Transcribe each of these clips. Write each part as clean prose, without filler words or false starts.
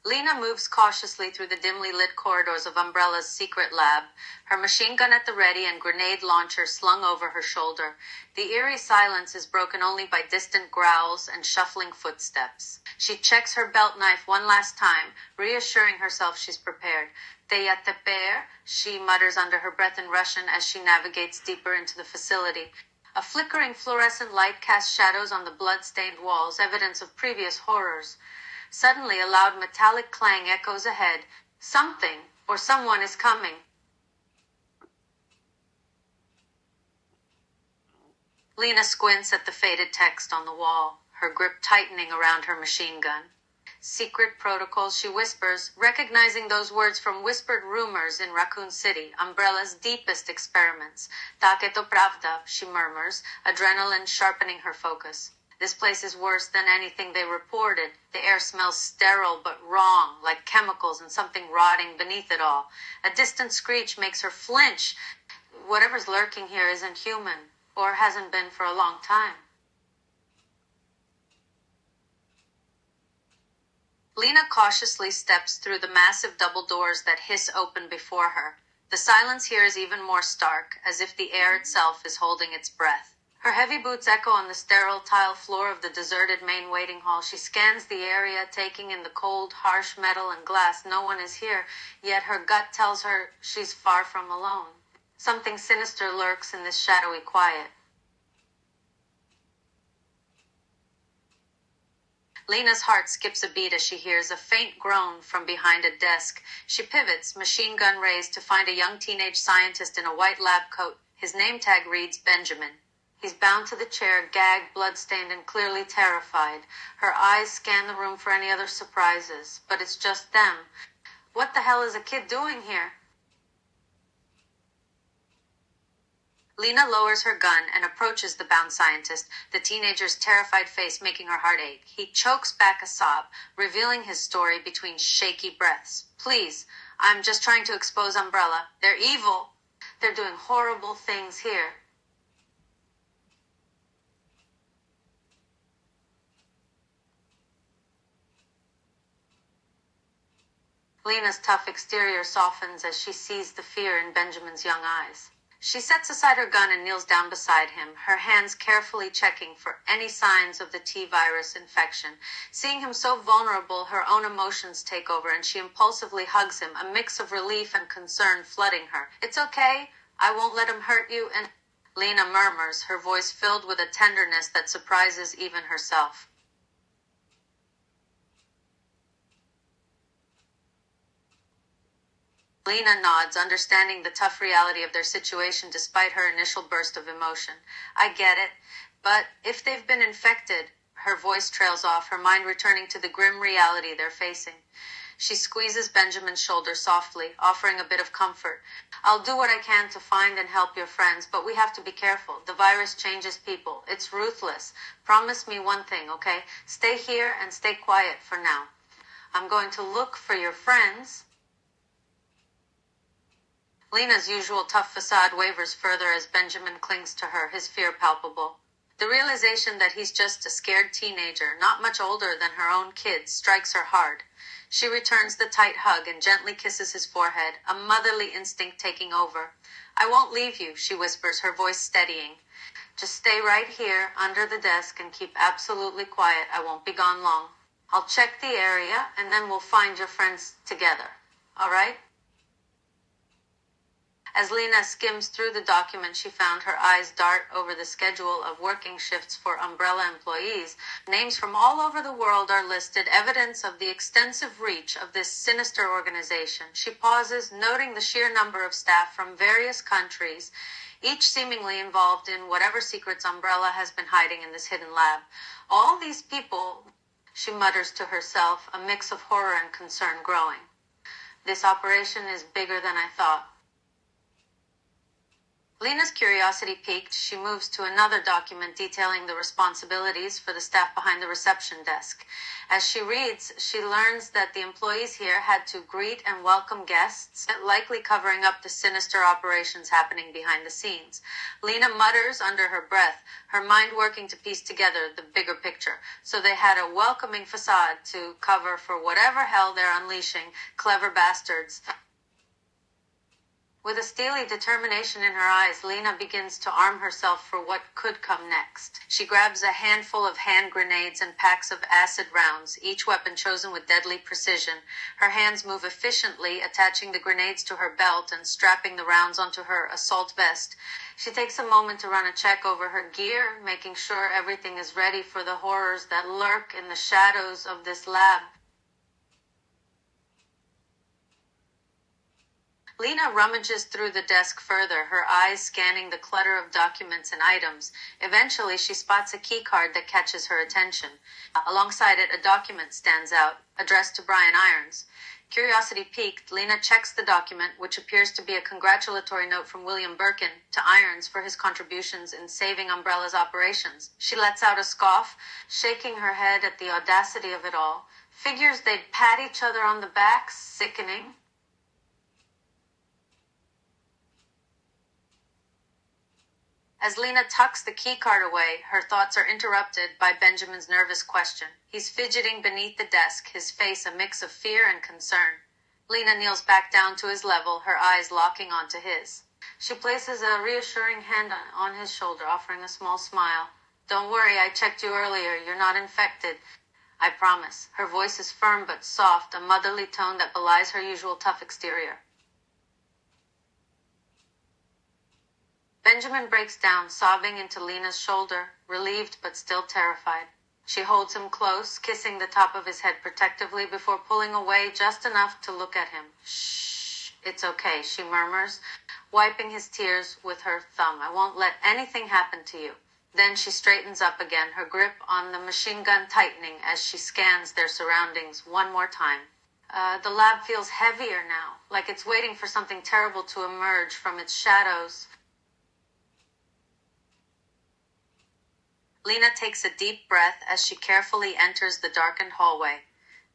Lena moves cautiously through the dimly lit corridors of Umbrella's secret lab, her machine gun at the ready and grenade launcher slung over her shoulder. The eerie silence is broken only by distant growls and shuffling footsteps. She checks her belt knife one last time, reassuring herself she's prepared. Te ya te per, she mutters under her breath in Russian as she navigates deeper into the facility. A flickering fluorescent light casts shadows on the blood-stained walls, evidence of previous horrors. Suddenly, a loud metallic clang echoes ahead. Something or someone is coming. Lena squints at the faded text on the wall, her grip tightening around her machine gun. Secret protocols, she whispers, recognizing those words from whispered rumors in Raccoon City, Umbrella's deepest experiments. Tak je to pravda, she murmurs, adrenaline sharpening her focus. This place is worse than anything they reported. The air smells sterile but wrong, like chemicals and something rotting beneath it all. A distant screech makes her flinch. Whatever's lurking here isn't human, or hasn't been for a long time. Lena cautiously steps through the massive double doors that hiss open before her. The silence here is even more stark, as if the air itself is holding its breath. Her heavy boots echo on the sterile tile floor of the deserted main waiting hall. She scans the area, taking in the cold, harsh metal and glass. No one is here, yet her gut tells her she's far from alone. Something sinister lurks in this shadowy quiet. Lena's heart skips a beat as she hears a faint groan from behind a desk. She pivots, machine gun raised, to find a young teenage scientist in a white lab coat. His name tag reads Benjamin. He's bound to the chair, gagged, bloodstained, and clearly terrified. Her eyes scan the room for any other surprises, but it's just them. What the hell is a kid doing here? Lena lowers her gun and approaches the bound scientist, the teenager's terrified face making her heart ache. He chokes back a sob, revealing his story between shaky breaths. Please, I'm just trying to expose Umbrella. They're evil. They're doing horrible things here. Lena's tough exterior softens as she sees the fear in Benjamin's young eyes. She sets aside her gun and kneels down beside him, her hands carefully checking for any signs of the T-virus infection. Seeing him so vulnerable, her own emotions take over, and she impulsively hugs him, a mix of relief and concern flooding her. It's okay. I won't let him hurt you. And Lena murmurs, her voice filled with a tenderness that surprises even herself. Lena nods, understanding the tough reality of their situation despite her initial burst of emotion. I get it, but if they've been infected, her voice trails off, her mind returning to the grim reality they're facing. She squeezes Benjamin's shoulder softly, offering a bit of comfort. I'll do what I can to find and help your friends, but we have to be careful. The virus changes people. It's ruthless. Promise me one thing, okay? Stay here and stay quiet for now. I'm going to look for your friends. Lena's usual tough facade wavers further as Benjamin clings to her, his fear palpable. The realization that he's just a scared teenager, not much older than her own kids, strikes her hard. She returns the tight hug and gently kisses his forehead, a motherly instinct taking over. I won't leave you, she whispers, her voice steadying. Just stay right here, under the desk, and keep absolutely quiet. I won't be gone long. I'll check the area, and then we'll find your friends together. All right? As Lena skims through the document she found, her eyes dart over the schedule of working shifts for Umbrella employees. Names from all over the world are listed, evidence of the extensive reach of this sinister organization. She pauses, noting the sheer number of staff from various countries, each seemingly involved in whatever secrets Umbrella has been hiding in this hidden lab. All these people, she mutters to herself, a mix of horror and concern growing. This operation is bigger than I thought. Lena's curiosity piqued, she moves to another document detailing the responsibilities for the staff behind the reception desk. As she reads, she learns that the employees here had to greet and welcome guests, likely covering up the sinister operations happening behind the scenes. Lena mutters under her breath, her mind working to piece together the bigger picture. So they had a welcoming facade to cover for whatever hell they're unleashing, clever bastards. With a steely determination in her eyes, Lena begins to arm herself for what could come next. She grabs a handful of hand grenades and packs of acid rounds, each weapon chosen with deadly precision. Her hands move efficiently, attaching the grenades to her belt and strapping the rounds onto her assault vest. She takes a moment to run a check over her gear, making sure everything is ready for the horrors that lurk in the shadows of this lab. Lena rummages through the desk further, her eyes scanning the clutter of documents and items. Eventually, she spots a key card that catches her attention. Alongside it, a document stands out, addressed to Brian Irons. Curiosity piqued, Lena checks the document, which appears to be a congratulatory note from William Birkin to Irons for his contributions in saving Umbrella's operations. She lets out a scoff, shaking her head at the audacity of it all. Figures they'd pat each other on the back, sickening. As Lena tucks the keycard away, her thoughts are interrupted by Benjamin's nervous question. He's fidgeting beneath the desk, his face a mix of fear and concern. Lena kneels back down to his level, her eyes locking onto his. She places a reassuring hand on his shoulder, offering a small smile. "Don't worry, I checked you earlier. You're not infected. I promise." Her voice is firm but soft, a motherly tone that belies her usual tough exterior. Benjamin breaks down, sobbing into Lena's shoulder, relieved but still terrified. She holds him close, kissing the top of his head protectively before pulling away just enough to look at him. "Shh, it's okay," she murmurs, wiping his tears with her thumb. "I won't let anything happen to you." Then she straightens up again, her grip on the machine gun tightening as she scans their surroundings one more time. The lab feels heavier now, like it's waiting for something terrible to emerge from its shadows. Lena takes a deep breath as she carefully enters the darkened hallway.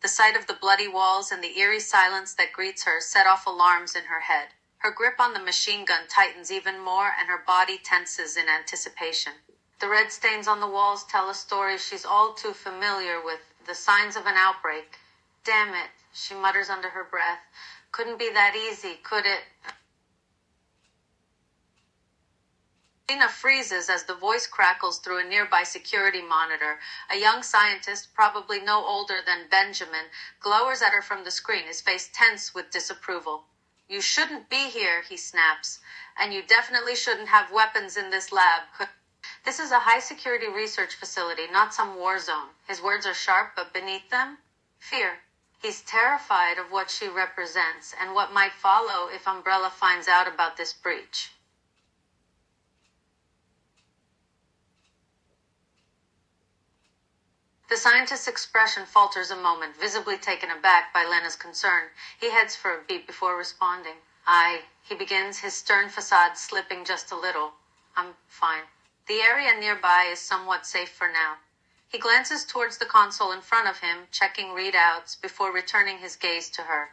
The sight of the bloody walls and the eerie silence that greets her set off alarms in her head. Her grip on the machine gun tightens even more and her body tenses in anticipation. The red stains on the walls tell a story she's all too familiar with, the signs of an outbreak. "Damn it," she mutters under her breath. "Couldn't be that easy, could it?" Lena freezes as the voice crackles through a nearby security monitor. A young scientist, probably no older than Benjamin, glowers at her from the screen, his face tense with disapproval. "You shouldn't be here," he snaps. "And you definitely shouldn't have weapons in this lab. This is a high-security research facility, not some war zone." His words are sharp, but beneath them, fear. He's terrified of what she represents and what might follow if Umbrella finds out about this breach. The scientist's expression falters a moment, visibly taken aback by Lena's concern. He heads for a beat before responding. He begins, his stern facade slipping just a little. "I'm fine. The area nearby is somewhat safe for now." He glances towards the console in front of him, checking readouts before returning his gaze to her.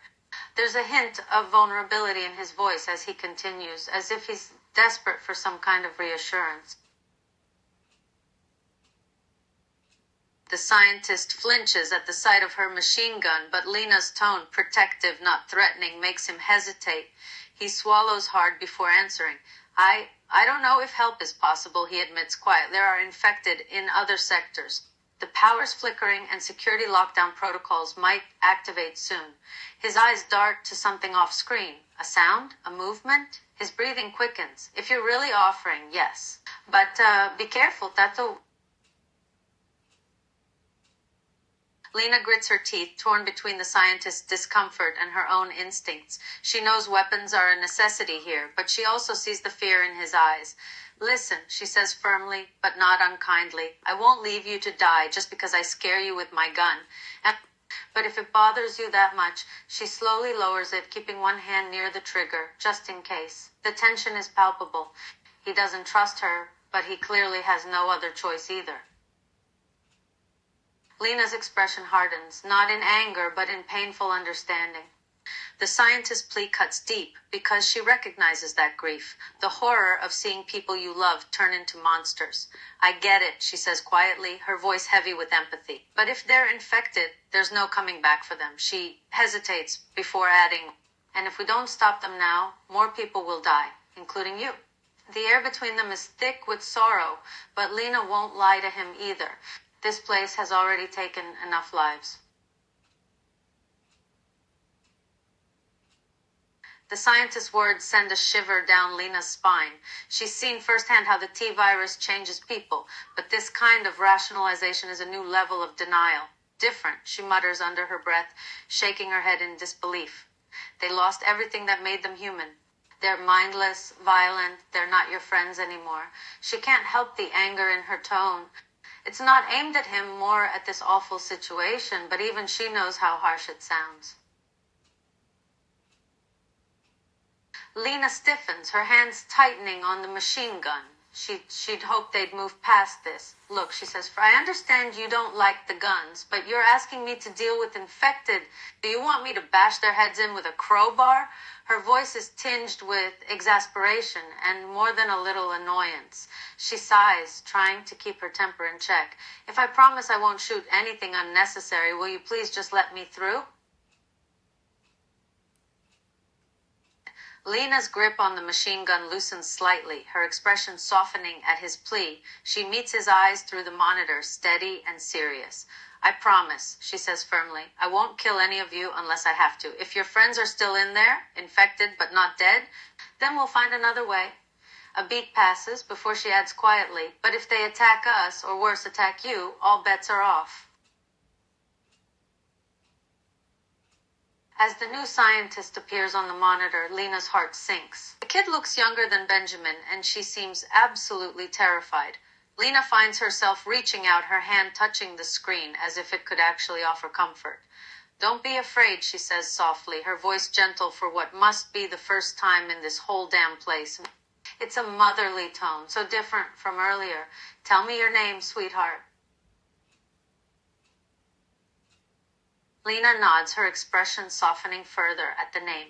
There's a hint of vulnerability in his voice as he continues, as if he's desperate for some kind of reassurance. The scientist flinches at the sight of her machine gun, but Lena's tone, protective, not threatening, makes him hesitate. He swallows hard before answering. I don't know if help is possible," he admits quietly. "There are infected in other sectors. The power's flickering and security lockdown protocols might activate soon." His eyes dart to something off screen. A sound? A movement? His breathing quickens. "If you're really offering, yes. But be careful, Tato." Lena grits her teeth, torn between the scientist's discomfort and her own instincts. She knows weapons are a necessity here, but she also sees the fear in his eyes. "Listen," she says firmly, but not unkindly. "I won't leave you to die just because I scare you with my gun. But if it bothers you that much," she slowly lowers it, keeping one hand near the trigger, just in case. The tension is palpable. He doesn't trust her, but he clearly has no other choice either. Lena's expression hardens, not in anger, but in painful understanding. The scientist's plea cuts deep because she recognizes that grief, the horror of seeing people you love turn into monsters. I get it, she says quietly, her voice heavy with empathy. But if they're infected, there's no coming back for them. She hesitates before adding, and if we don't stop them now, more people will die, including you. The air between them is thick with sorrow, but Lena won't lie to him either. This place has already taken enough lives. The scientist's words send a shiver down Lena's spine. She's seen firsthand how the T-virus changes people, but this kind of rationalization is a new level of denial. Different, she mutters under her breath, shaking her head in disbelief. They lost everything that made them human. They're mindless, violent, they're not your friends anymore. She can't help the anger in her tone. It's not aimed at him, more at this awful situation, but even she knows how harsh it sounds. Lena stiffens, her hands tightening on the machine gun. She'd hoped they'd move past this. Look, she says, I understand you don't like the guns, but you're asking me to deal with infected. Do you want me to bash their heads in with a crowbar? Her voice is tinged with exasperation and more than a little annoyance. She sighs, trying to keep her temper in check. If I promise I won't shoot anything unnecessary, will you please just let me through? Lena's grip on the machine gun loosens slightly, her expression softening at his plea. She meets his eyes through the monitor, steady and serious. I promise, she says firmly, I won't kill any of you unless I have to. If your friends are still in there, infected but not dead, then we'll find another way. A beat passes before she adds quietly, but if they attack us, or worse, attack you, all bets are off. As the new scientist appears on the monitor, Lena's heart sinks. The kid looks younger than Benjamin, and she seems absolutely terrified. Lena finds herself reaching out, her hand touching the screen, as if it could actually offer comfort. Don't be afraid, she says softly, her voice gentle for what must be the first time in this whole damn place. It's a motherly tone, so different from earlier. Tell me your name, sweetheart. Lena nods, her expression softening further at the name.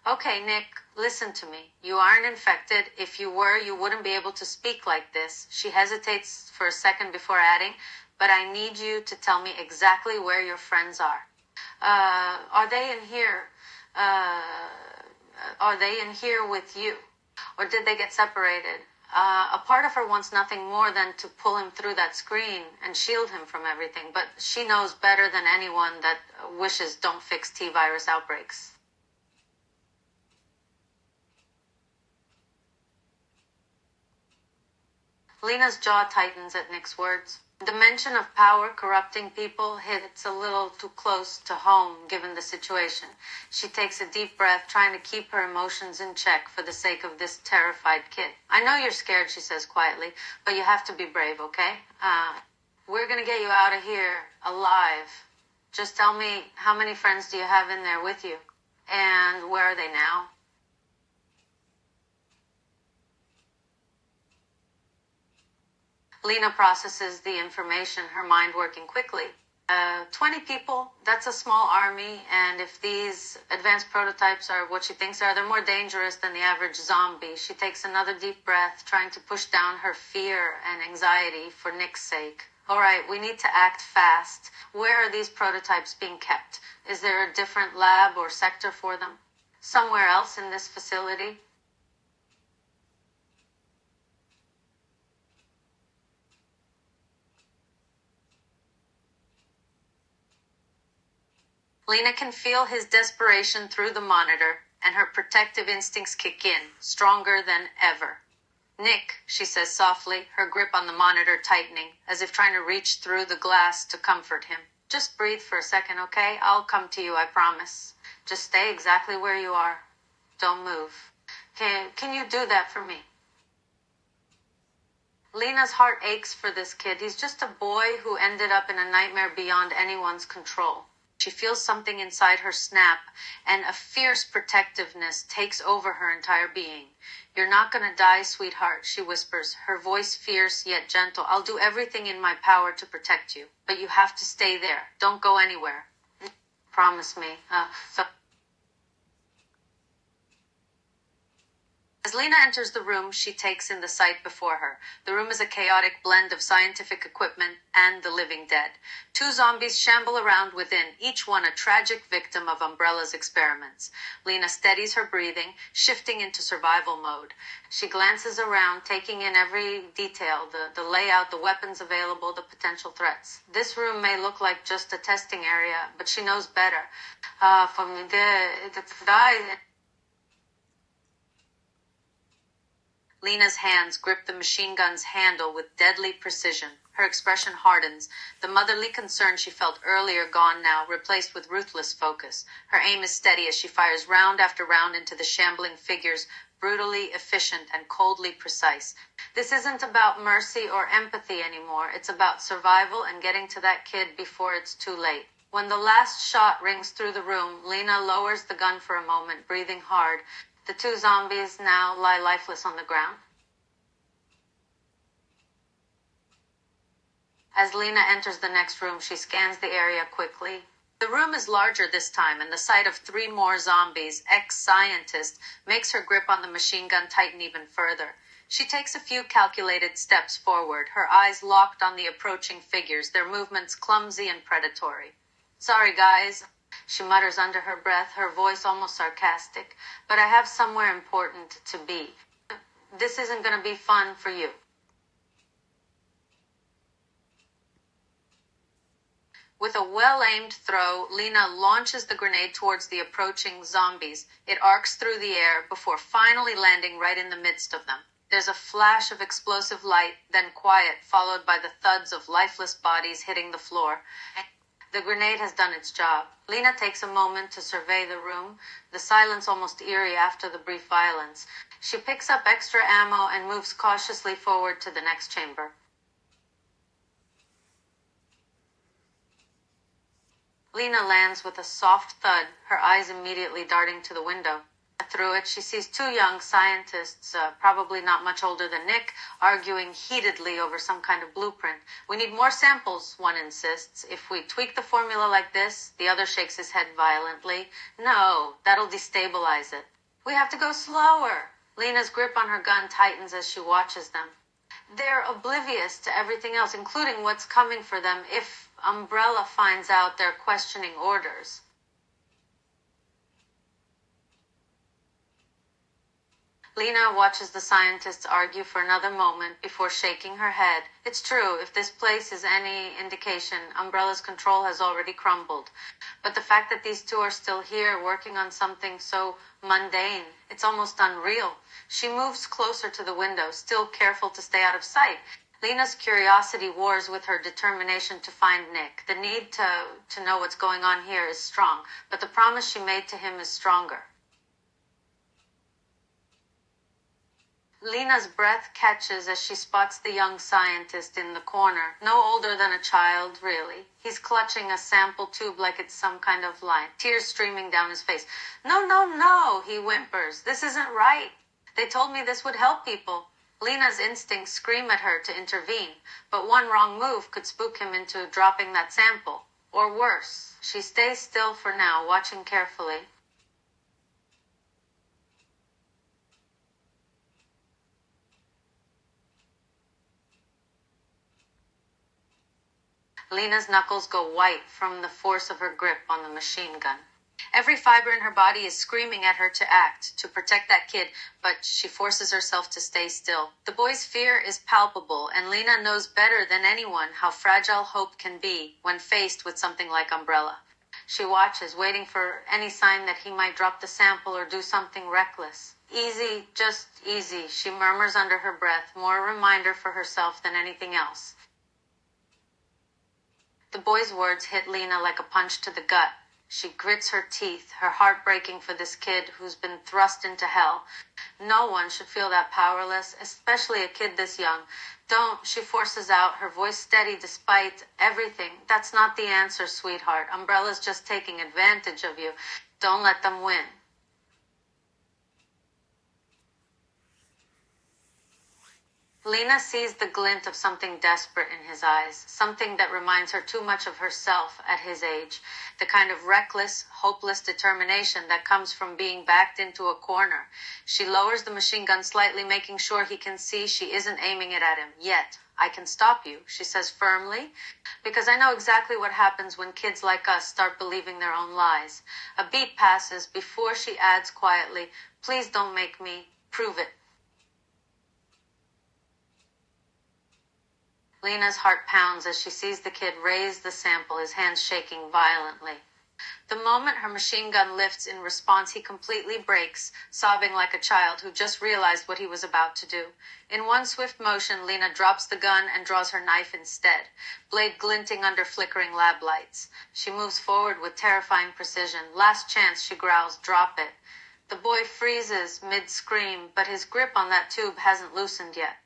Okay, Nick, listen to me. You aren't infected. If you were, you wouldn't be able to speak like this. She hesitates for a second before adding, but I need you to tell me exactly where your friends are. Are they in here? Are they in here with you? Or did they get separated? A part of her wants nothing more than to pull him through that screen and shield him from everything, but she knows better than anyone that wishes don't fix T-virus outbreaks. Lena's jaw tightens at Nick's words. The mention of power corrupting people hits a little too close to home given the situation. She takes a deep breath, trying to keep her emotions in check for the sake of this terrified kid. I know you're scared, she says quietly, but you have to be brave, okay? We're gonna get you out of here alive. Just tell me, how many friends do you have in there with you? And where are they now? Lena processes the information, her mind working quickly. 20 people, that's a small army, and if these advanced prototypes are what she thinks they are, they're more dangerous than the average zombie. She takes another deep breath, trying to push down her fear and anxiety for Nick's sake. All right, we need to act fast. Where are these prototypes being kept? Is there a different lab or sector for them? Somewhere else in this facility? Lena can feel his desperation through the monitor, and her protective instincts kick in, stronger than ever. Nick, she says softly, her grip on the monitor tightening, as if trying to reach through the glass to comfort him. Just breathe for a second, okay? I'll come to you, I promise. Just stay exactly where you are. Don't move. Can you do that for me? Lena's heart aches for this kid. He's just a boy who ended up in a nightmare beyond anyone's control. She feels something inside her snap, and a fierce protectiveness takes over her entire being. "You're not gonna die, sweetheart," she whispers, her voice fierce yet gentle. "I'll do everything in my power to protect you, but you have to stay there. Don't go anywhere. Promise me." As Lena enters the room, she takes in the sight before her. The room is a chaotic blend of scientific equipment and the living dead. Two zombies shamble around within, each one a tragic victim of Umbrella's experiments. Lena steadies her breathing, shifting into survival mode. She glances around, taking in every detail, the layout, the weapons available, the potential threats. This room may look like just a testing area, but she knows better. Lena's hands grip the machine gun's handle with deadly precision. Her expression hardens, the motherly concern she felt earlier gone now, replaced with ruthless focus. Her aim is steady as she fires round after round into the shambling figures, brutally efficient and coldly precise. This isn't about mercy or empathy anymore. It's about survival and getting to that kid before it's too late. When the last shot rings through the room, Lena lowers the gun for a moment, breathing hard. The two zombies now lie lifeless on the ground. As Lena enters the next room, she scans the area quickly. The room is larger this time, and the sight of three more zombies, ex-scientists, makes her grip on the machine gun tighten even further. She takes a few calculated steps forward, her eyes locked on the approaching figures, their movements clumsy and predatory. "Sorry, guys," she mutters under her breath, her voice almost sarcastic, "but I have somewhere important to be. This isn't going to be fun for you." With a well-aimed throw, Lena launches the grenade towards the approaching zombies. It arcs through the air before finally landing right in the midst of them. There's a flash of explosive light, then quiet, followed by the thuds of lifeless bodies hitting the floor. The grenade has done its job. Lena takes a moment to survey the room, the silence almost eerie after the brief violence. She picks up extra ammo and moves cautiously forward to the next chamber. Lena lands with a soft thud, her eyes immediately darting to the window. Through it, she sees two young scientists, probably not much older than Nick, arguing heatedly over some kind of blueprint. "We need more samples," one insists. "If we tweak the formula like this," the other shakes his head violently. "No, that'll destabilize it." "We have to go slower." Lena's grip on her gun tightens as she watches them. They're oblivious to everything else, including what's coming for them if Umbrella finds out they're questioning orders. Lena watches the scientists argue for another moment before shaking her head. It's true, if this place is any indication, Umbrella's control has already crumbled. But the fact that these two are still here, working on something so mundane, it's almost unreal. She moves closer to the window, still careful to stay out of sight. Lena's curiosity wars with her determination to find Nick. The need to know what's going on here is strong, but the promise she made to him is stronger. Lena's breath catches as she spots the young scientist in the corner, no older than a child, really. He's clutching a sample tube like it's some kind of line, tears streaming down his face. "No, no, no," he whimpers. "This isn't right. They told me this would help people." Lena's instincts scream at her to intervene, but one wrong move could spook him into dropping that sample. Or worse. She stays still for now, watching carefully. Lena's knuckles go white from the force of her grip on the machine gun. Every fiber in her body is screaming at her to act, to protect that kid, but she forces herself to stay still. The boy's fear is palpable, and Lena knows better than anyone how fragile hope can be when faced with something like Umbrella. She watches, waiting for any sign that he might drop the sample or do something reckless. "Easy, just easy," she murmurs under her breath, more a reminder for herself than anything else. The boy's words hit Lena like a punch to the gut. She grits her teeth, her heart breaking for this kid who's been thrust into hell. No one should feel that powerless, especially a kid this young. "Don't," she forces out, her voice steady despite everything. "That's not the answer, sweetheart. Umbrella's just taking advantage of you. Don't let them win." Lena sees the glint of something desperate in his eyes, something that reminds her too much of herself at his age, the kind of reckless, hopeless determination that comes from being backed into a corner. She lowers the machine gun slightly, making sure he can see she isn't aiming it at him yet. "I can stop you," she says firmly, "because I know exactly what happens when kids like us start believing their own lies." A beat passes before she adds quietly, "Please don't make me prove it." Lena's heart pounds as she sees the kid raise the sample, his hands shaking violently. The moment her machine gun lifts in response, he completely breaks, sobbing like a child who just realized what he was about to do. In one swift motion, Lena drops the gun and draws her knife instead, blade glinting under flickering lab lights. She moves forward with terrifying precision. "Last chance," she growls, "drop it." The boy freezes mid-scream, but his grip on that tube hasn't loosened yet.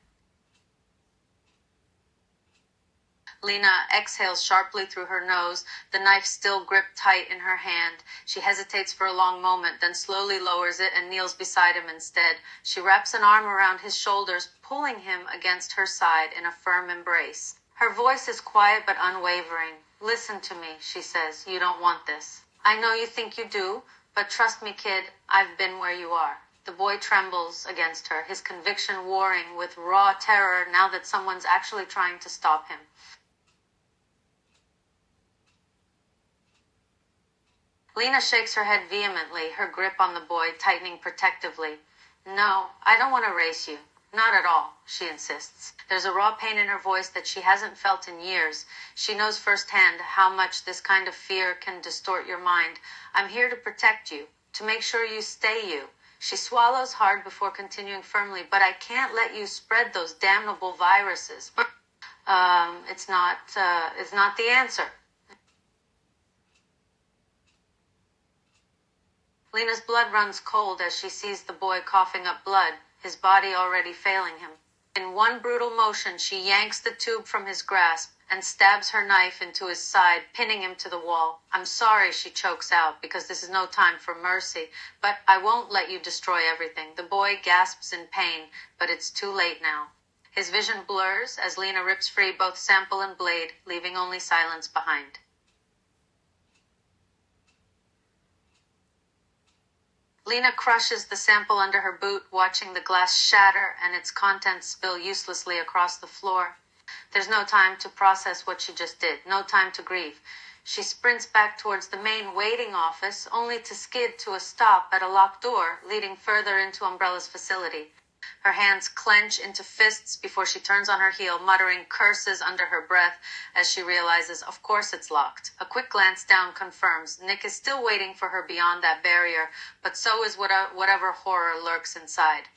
Lena exhales sharply through her nose, the knife still gripped tight in her hand. She hesitates for a long moment, then slowly lowers it and kneels beside him instead. She wraps an arm around his shoulders, pulling him against her side in a firm embrace. Her voice is quiet but unwavering. "Listen to me," she says. "You don't want this. I know you think you do, but trust me, kid, I've been where you are." The boy trembles against her, his conviction warring with raw terror now that someone's actually trying to stop him. Lena shakes her head vehemently, her grip on the boy tightening protectively. "No, I don't want to race you. Not at all," she insists. There's a raw pain in her voice that she hasn't felt in years. She knows firsthand how much this kind of fear can distort your mind. "I'm here to protect you, to make sure you stay you." She swallows hard before continuing firmly, "But I can't let you spread those damnable viruses." It's not the answer. Lena's blood runs cold as she sees the boy coughing up blood, his body already failing him. In one brutal motion, she yanks the tube from his grasp and stabs her knife into his side, pinning him to the wall. "I'm sorry," she chokes out, "because this is no time for mercy, but I won't let you destroy everything." The boy gasps in pain, but it's too late now. His vision blurs as Lena rips free both sample and blade, leaving only silence behind. Lena crushes the sample under her boot, watching the glass shatter and its contents spill uselessly across the floor. There's no time to process what she just did, no time to grieve. She sprints back towards the main waiting office, only to skid to a stop at a locked door leading further into Umbrella's facility. Her hands clench into fists before she turns on her heel, muttering curses under her breath as she realizes, of course it's locked. A quick glance down confirms Nick is still waiting for her beyond that barrier, but so is whatever horror lurks inside.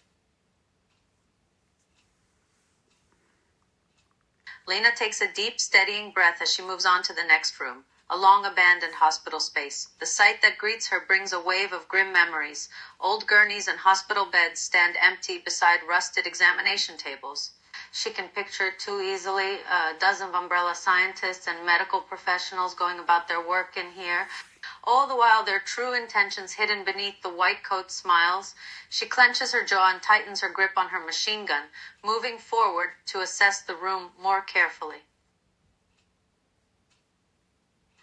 Lena takes a deep, steadying breath as she moves on to the next room. A long-abandoned hospital space. The sight that greets her brings a wave of grim memories. Old gurneys and hospital beds stand empty beside rusted examination tables. She can picture too easily a dozen of Umbrella scientists and medical professionals going about their work in here, all the while their true intentions hidden beneath the white coat smiles. She clenches her jaw and tightens her grip on her machine gun, moving forward to assess the room more carefully.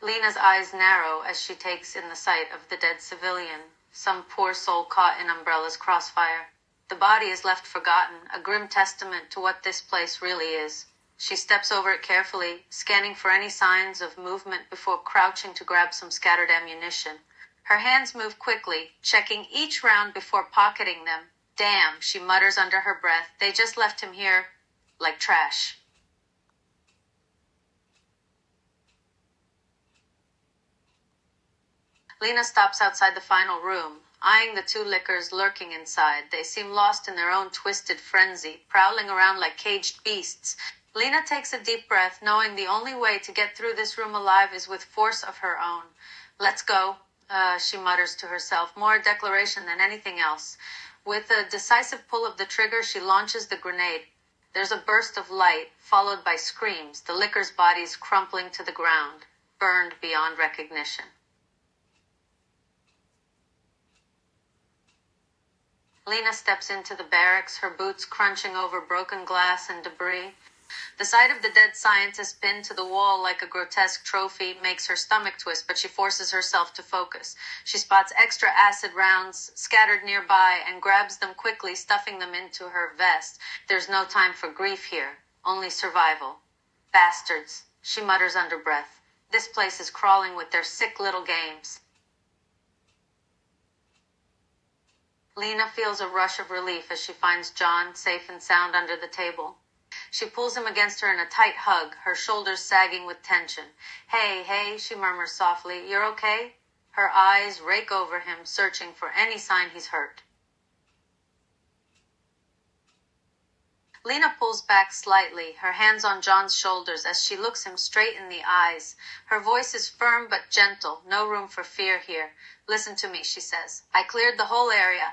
Lena's eyes narrow as she takes in the sight of the dead civilian, some poor soul caught in Umbrella's crossfire. The body is left forgotten, a grim testament to what this place really is. She steps over it carefully, scanning for any signs of movement before crouching to grab some scattered ammunition. Her hands move quickly, checking each round before pocketing them. "Damn," she mutters under her breath. "They just left him here like trash." Lena stops outside the final room, eyeing the two lickers lurking inside. They seem lost in their own twisted frenzy, prowling around like caged beasts. Lena takes a deep breath, knowing the only way to get through this room alive is with force of her own. "Let's go," she mutters to herself, more a declaration than anything else. With a decisive pull of the trigger, she launches the grenade. There's a burst of light, followed by screams, the lickers' bodies crumpling to the ground, burned beyond recognition. Lena steps into the barracks, her boots crunching over broken glass and debris. The sight of the dead scientist pinned to the wall like a grotesque trophy makes her stomach twist, but she forces herself to focus. She spots extra acid rounds scattered nearby and grabs them quickly, stuffing them into her vest. There's no time for grief here, only survival. Bastards, she mutters under breath. This place is crawling with their sick little games. Lena feels a rush of relief as she finds John safe and sound under the table. She pulls him against her in a tight hug, her shoulders sagging with tension. Hey, she murmurs softly. You're okay? Her eyes rake over him, searching for any sign he's hurt. Lena pulls back slightly, her hands on John's shoulders as she looks him straight in the eyes. Her voice is firm but gentle, no room for fear here. Listen to me, she says. I cleared the whole area.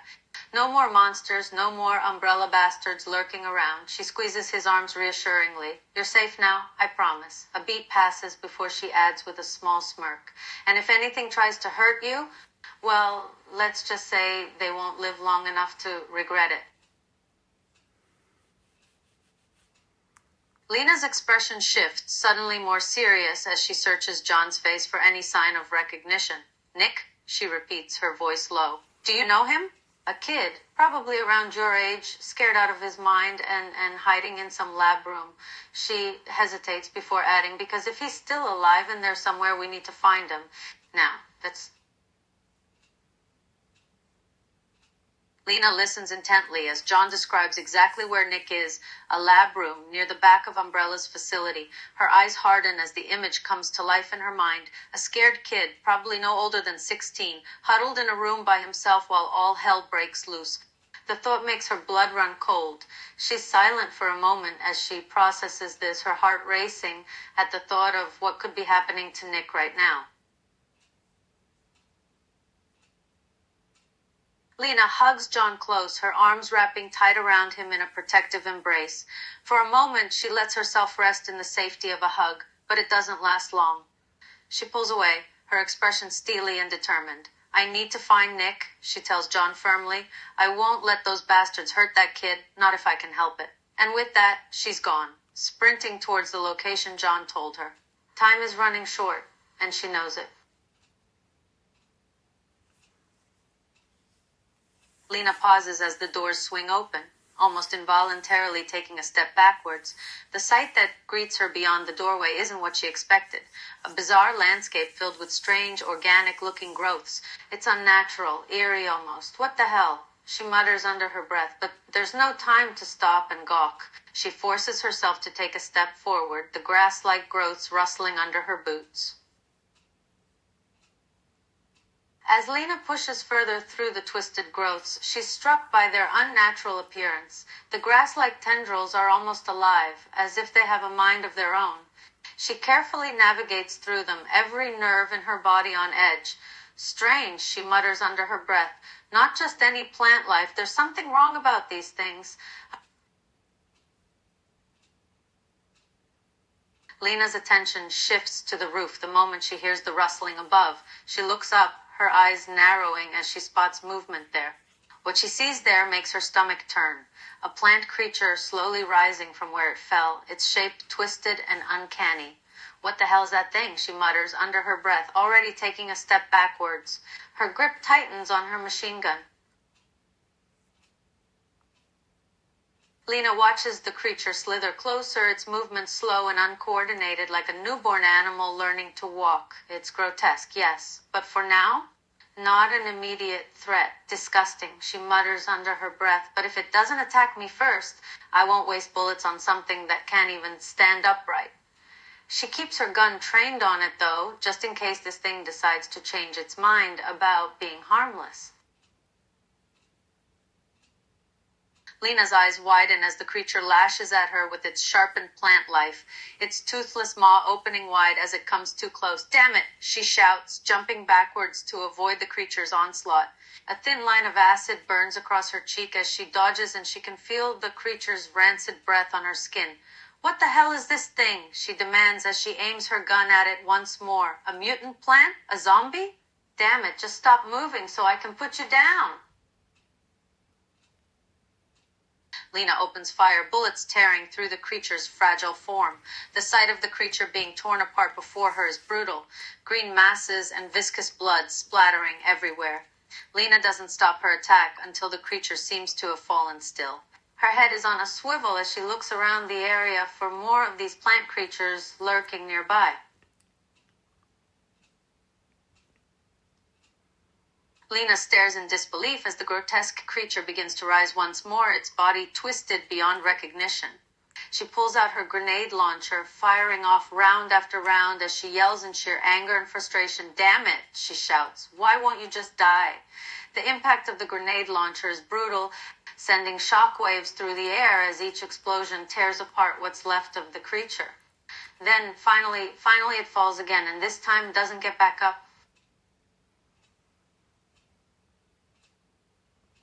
No more monsters, no more umbrella bastards lurking around. She squeezes his arms reassuringly. You're safe now, I promise. A beat passes before she adds with a small smirk. And if anything tries to hurt you, well, let's just say they won't live long enough to regret it. Lena's expression shifts, suddenly more serious as she searches John's face for any sign of recognition. Nick, she repeats, her voice low. Do you know him? A kid, probably around your age, scared out of his mind and hiding in some lab room. She hesitates before adding, because if he's still alive and there's somewhere, we need to find him. Now, that's... Lena listens intently as John describes exactly where Nick is, a lab room near the back of Umbrella's facility. Her eyes harden as the image comes to life in her mind. A scared kid, probably no older than 16, huddled in a room by himself while all hell breaks loose. The thought makes her blood run cold. She's silent for a moment as she processes this, her heart racing at the thought of what could be happening to Nick right now. Lena hugs John close, her arms wrapping tight around him in a protective embrace. For a moment, she lets herself rest in the safety of a hug, but it doesn't last long. She pulls away, her expression steely and determined. I need to find Nick, she tells John firmly. I won't let those bastards hurt that kid, not if I can help it. And with that, she's gone, sprinting towards the location John told her. Time is running short, and she knows it. Lena pauses as the doors swing open, almost involuntarily taking a step backwards. The sight that greets her beyond the doorway isn't what she expected. A bizarre landscape filled with strange, organic-looking growths. It's unnatural, eerie almost. What the hell? She mutters under her breath, but there's no time to stop and gawk. She forces herself to take a step forward, the grass-like growths rustling under her boots. As Lena pushes further through the twisted growths, she's struck by their unnatural appearance. The grass-like tendrils are almost alive, as if they have a mind of their own. She carefully navigates through them, every nerve in her body on edge. Strange, she mutters under her breath. Not just any plant life. There's something wrong about these things. Lena's attention shifts to the roof the moment she hears the rustling above. She looks up, her eyes narrowing as she spots movement there. What she sees there makes her stomach turn. A plant creature slowly rising from where it fell, its shape twisted and uncanny. What the hell's that thing? She mutters under her breath, already taking a step backwards. Her grip tightens on her machine gun. Lena watches the creature slither closer, its movements slow and uncoordinated like a newborn animal learning to walk. It's grotesque, yes, but for now, not an immediate threat. Disgusting, she mutters under her breath, but if it doesn't attack me first, I won't waste bullets on something that can't even stand upright. She keeps her gun trained on it, though, just in case this thing decides to change its mind about being harmless. Lena's eyes widen as the creature lashes at her with its sharpened plant life, its toothless maw opening wide as it comes too close. Damn it, she shouts, jumping backwards to avoid the creature's onslaught. A thin line of acid burns across her cheek as she dodges, and she can feel the creature's rancid breath on her skin. What the hell is this thing? She demands as she aims her gun at it once more. A mutant plant? A zombie? Damn it, just stop moving so I can put you down. Lena opens fire, bullets tearing through the creature's fragile form. The sight of the creature being torn apart before her is brutal. Green masses and viscous blood splattering everywhere. Lena doesn't stop her attack until the creature seems to have fallen still. Her head is on a swivel as she looks around the area for more of these plant creatures lurking nearby. Lena stares in disbelief as the grotesque creature begins to rise once more, its body twisted beyond recognition. She pulls out her grenade launcher, firing off round after round as she yells in sheer anger and frustration. "Damn it," she shouts. "Why won't you just die?" The impact of the grenade launcher is brutal, sending shockwaves through the air as each explosion tears apart what's left of the creature. Then, finally it falls again, and this time doesn't get back up.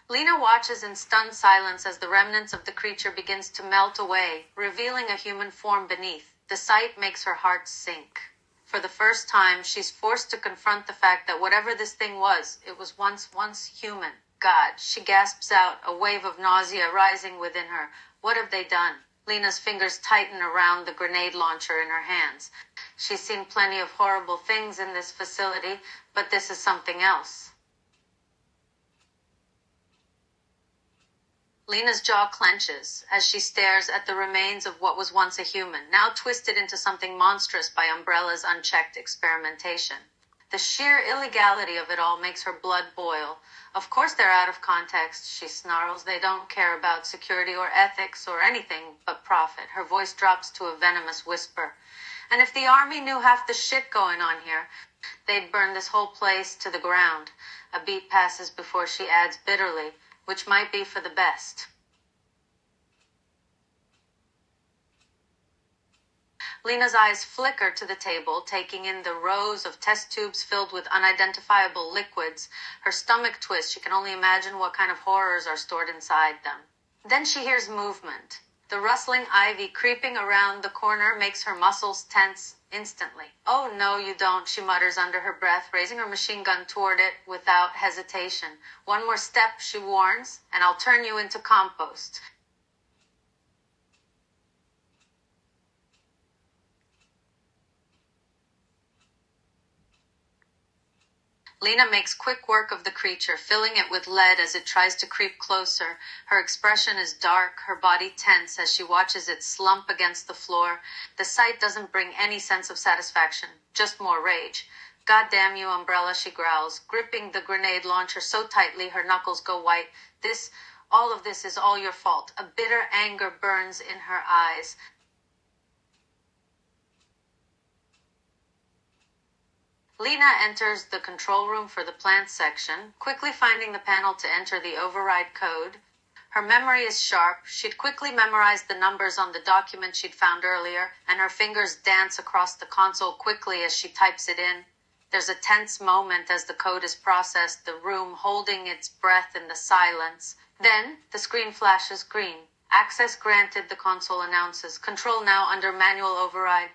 Lena watches in stunned silence as the remnants of the creature begins to melt away, revealing a human form beneath. The sight makes her heart sink. For the first time, she's forced to confront the fact that whatever this thing was, it was once human. God, she gasps out, a wave of nausea rising within her. What have they done? Lena's fingers tighten around the grenade launcher in her hands. She's seen plenty of horrible things in this facility, but this is something else. Lena's jaw clenches as she stares at the remains of what was once a human, now twisted into something monstrous by Umbrella's unchecked experimentation. The sheer illegality of it all makes her blood boil. Of course they're out of context, she snarls. They don't care about security or ethics or anything but profit. Her voice drops to a venomous whisper. And if the army knew half the shit going on here, they'd burn this whole place to the ground. A beat passes before she adds bitterly, which might be for the best. Lena's eyes flicker to the table, taking in the rows of test tubes filled with unidentifiable liquids. Her stomach twists. She can only imagine what kind of horrors are stored inside them. Then she hears movement. The rustling ivy creeping around the corner makes her muscles tense instantly. "Oh, no, you don't," she mutters under her breath, raising her machine gun toward it without hesitation. "One more step," she warns, "and I'll turn you into compost." Lena makes quick work of the creature, filling it with lead as it tries to creep closer. Her expression is dark, her body tense as she watches it slump against the floor. The sight doesn't bring any sense of satisfaction, just more rage. "God damn you, Umbrella," she growls, gripping the grenade launcher so tightly her knuckles go white. All of this is all your fault." A bitter anger burns in her eyes. Lena enters the control room for the plants section, quickly finding the panel to enter the override code. Her memory is sharp. She'd quickly memorized the numbers on the document she'd found earlier, and her fingers dance across the console quickly as she types it in. There's a tense moment as the code is processed, the room holding its breath in the silence. Then, the screen flashes green. "Access granted," the console announces. "Control now under manual override."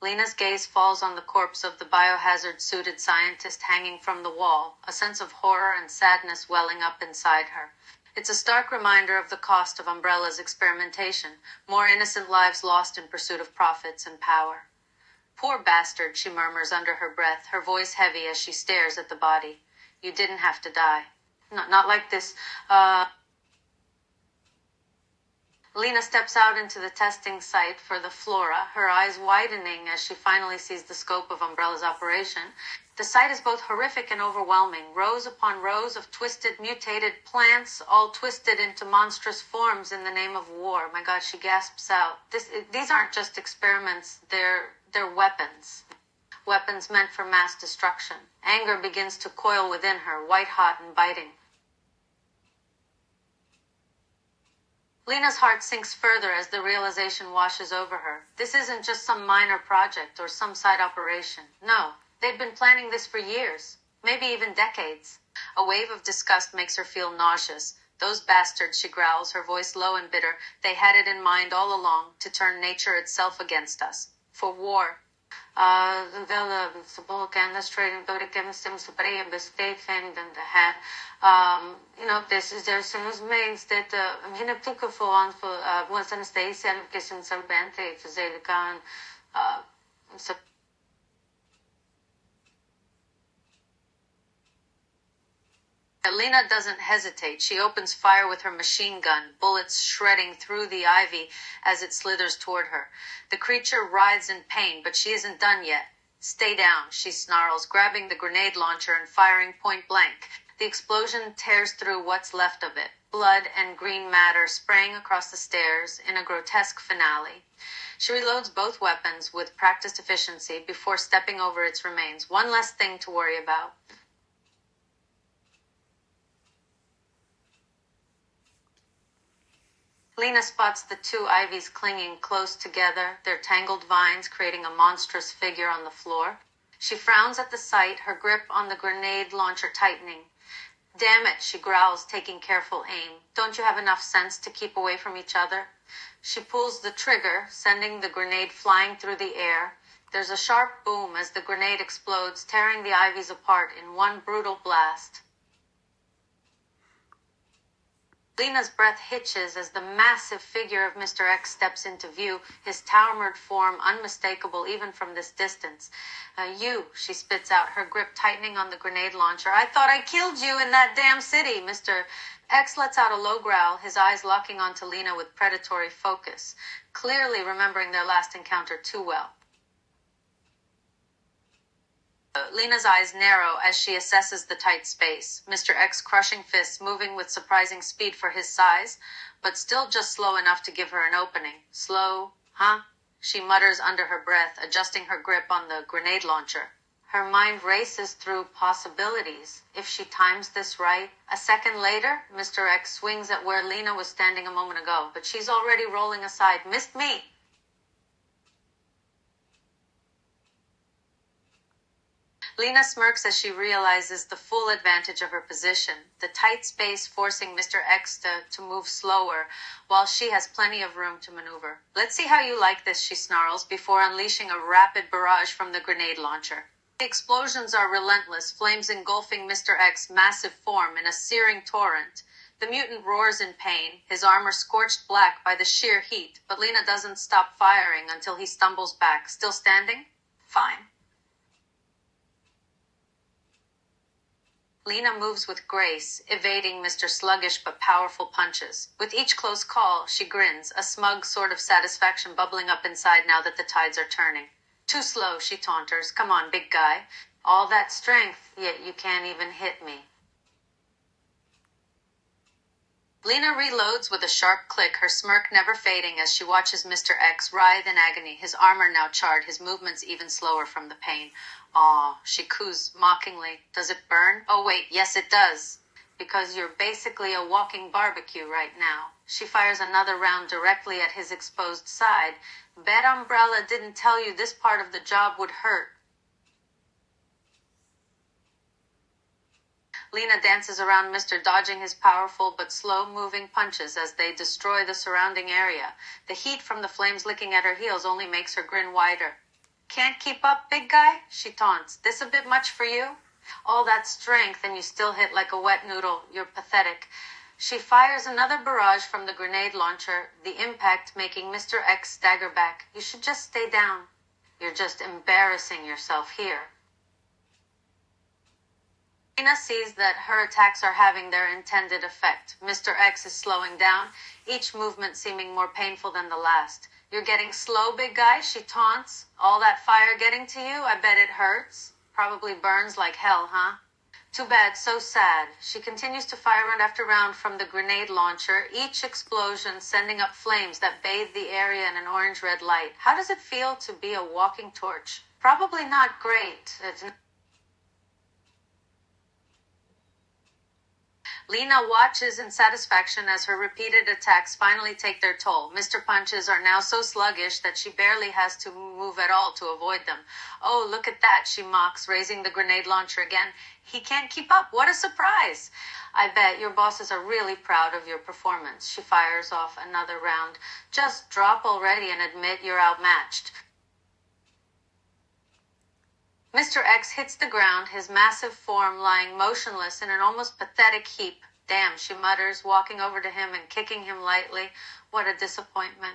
Lena's gaze falls on the corpse of the biohazard-suited scientist hanging from the wall, a sense of horror and sadness welling up inside her. It's a stark reminder of the cost of Umbrella's experimentation, more innocent lives lost in pursuit of profits and power. "Poor bastard," she murmurs under her breath, her voice heavy as she stares at the body. "You didn't have to die. Not like this, Lena steps out into the testing site for the flora, her eyes widening as she finally sees the scope of Umbrella's operation. The sight is both horrific and overwhelming. Rows upon rows of twisted, mutated plants, all twisted into monstrous forms in the name of war. My God, she gasps out. These aren't just experiments, they're weapons. Weapons meant for mass destruction. Anger begins to coil within her, white-hot and biting. Lena's heart sinks further as the realization washes over her. This isn't just some minor project or some side operation. No, they'd been planning this for years, maybe even decades. A wave of disgust makes her feel nauseous. "Those bastards," she growls, her voice low and bitter. "They had it in mind all along, to turn nature itself against us. For war. Vela Sabolkan, let's trade and Dodi Kim Sim Sabri and the state fan and the hat. This is there's some means that Hinaptuka for on for once and stay and kissing some bante for Zelikan. Lena doesn't hesitate. She opens fire with her machine gun, bullets shredding through the ivy as it slithers toward her. The creature writhes in pain, but she isn't done yet. Stay down, she snarls, grabbing the grenade launcher and firing point blank. The explosion tears through what's left of it, blood and green matter spraying across the stairs in a grotesque finale. She reloads both weapons with practiced efficiency before stepping over its remains. One less thing to worry about. Lena spots the two ivies clinging close together, their tangled vines creating a monstrous figure on the floor. She frowns at the sight, her grip on the grenade launcher tightening. Damn it, she growls, taking careful aim. Don't you have enough sense to keep away from each other? She pulls the trigger, sending the grenade flying through the air. There's a sharp boom as the grenade explodes, tearing the ivies apart in one brutal blast. Lena's breath hitches as the massive figure of Mr. X steps into view, his towered form unmistakable even from this distance. She spits out, her grip tightening on the grenade launcher. I thought I killed you in that damn city. Mr. X lets out a low growl, his eyes locking onto Lena with predatory focus, clearly remembering their last encounter too well. Lena's eyes narrow as she assesses the tight space. Mr. X crushing fists moving with surprising speed for his size, but still just slow enough to give her an opening. Slow, huh? She mutters under her breath, adjusting her grip on the grenade launcher. Her mind races through possibilities. If she times this right, a second later, Mr. X swings at where Lena was standing a moment ago, but she's already rolling aside. Missed me! Lena smirks as she realizes the full advantage of her position, the tight space forcing Mr. X to move slower, while she has plenty of room to maneuver. Let's see how you like this, she snarls, before unleashing a rapid barrage from the grenade launcher. The explosions are relentless, flames engulfing Mr. X's massive form in a searing torrent. The mutant roars in pain, his armor scorched black by the sheer heat, but Lena doesn't stop firing until he stumbles back. Still standing? Fine. Lena moves with grace, evading Mr. Sluggish but powerful punches. With each close call, she grins, a smug sort of satisfaction bubbling up inside now that the tides are turning. Too slow, she taunters. Come on, big guy. All that strength, yet you can't even hit me. Lena reloads with a sharp click, her smirk never fading as she watches Mr. X writhe in agony, his armor now charred, his movements even slower from the pain. Aw, she coos mockingly. Does it burn? Oh wait, yes it does. Because you're basically a walking barbecue right now. She fires another round directly at his exposed side. Bet Umbrella didn't tell you this part of the job would hurt. Lena dances around Mr. dodging his powerful but slow-moving punches as they destroy the surrounding area. The heat from the flames licking at her heels only makes her grin wider. Can't keep up, big guy? She taunts. This a bit much for you? All that strength and you still hit like a wet noodle. You're pathetic. She fires another barrage from the grenade launcher, the impact making Mr. X stagger back. You should just stay down. You're just embarrassing yourself here. Lena sees that her attacks are having their intended effect. Mr. X is slowing down, each movement seeming more painful than the last. You're getting slow, big guy, she taunts. All that fire getting to you? I bet it hurts. Probably burns like hell, huh? Too bad, so sad. She continues to fire round after round from the grenade launcher, each explosion sending up flames that bathe the area in an orange-red light. How does it feel to be a walking torch? Probably not great. Lena watches in satisfaction as her repeated attacks finally take their toll. Mr. Punches are now so sluggish that she barely has to move at all to avoid them. Oh, look at that, she mocks, raising the grenade launcher again. He can't keep up. What a surprise. I bet your bosses are really proud of your performance. She fires off another round. Just drop already and admit you're outmatched. Mr. X hits the ground, his massive form lying motionless in an almost pathetic heap. Damn, she mutters, walking over to him and kicking him lightly. What a disappointment.